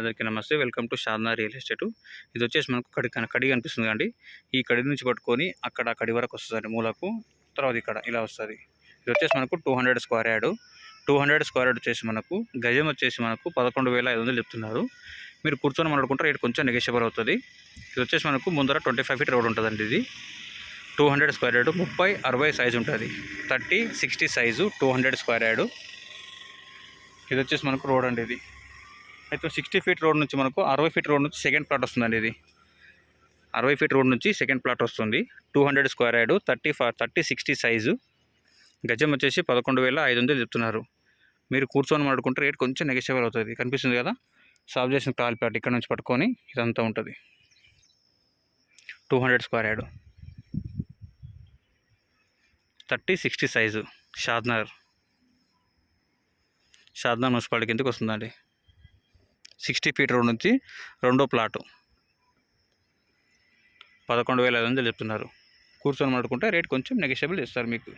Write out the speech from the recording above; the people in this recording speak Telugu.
అందరికీ నమస్తే. Welcome to Shadna real estate. ఇది వచ్చేసి మనకు కడి కనిపిస్తుంది కండి. ఈ కడి నుంచి పట్టుకొని అక్కడ కడి వరకు వస్తుందండి మూలకు. తర్వాత ఇక్కడ ఇలా వస్తుంది. ఇది వచ్చేసి మనకు 200 స్క్వేర్ యార్డ్. 200 స్క్వేర్ యార్డ్ వచ్చేసి మనకు గజం వచ్చేసి మనకు 11,500 చెప్తున్నారు. మీరు కూర్చొని మాట్లాడుకుంటే రేట్ కొంచెం నెగోషియబుల్ అవుతుంది. ఇది వచ్చేసి మనకు ముందర 25 ఫీట్ రోడ్ ఉంటుందండి. ఇది 200 స్క్వేర్ యార్డ్ 30-60 సైజు ఉంటుంది. 30-60 సైజు 200 స్క్వేర్ యార్డ్. ఇది వచ్చేసి మనకు రోడ్ అండి. ఇది అయితే 60 ఫీట్ రోడ్ నుంచి మనకు 60 ఫీట్ రోడ్ నుంచి సెకండ్ ప్లాట్ వస్తుందండి. ఇది 60 ఫీట్ రోడ్ నుంచి సెకండ్ ప్లాట్ వస్తుంది. 200 స్క్వేర్ యార్డ్ 30-60 సైజు. గజం వచ్చేసి 11,500 చెప్తున్నారు. మీరు కూర్చొని మాట్లాడుకుంటే రేట్ కొంచెం నెగోషియబుల్ అవుతుంది. కనిపిస్తుంది కదా, సాల్వ్ చేసిన కాల్ ప్లాట్ ఇక్కడ నుంచి పట్టుకొని ఇదంతా ఉంటుంది. 200 square yard 30-60 size. Shadnagar municipality కిందకి వస్తుందండి. 60 ఫీట్ రోడ్ నుంచి రెండో ప్లాటు 11,500 చెప్తున్నారు. కూర్చొని మాట్లాడుకుంటే రేట్ కొంచెం నెగోషియబుల్ చేస్తారు మీకు.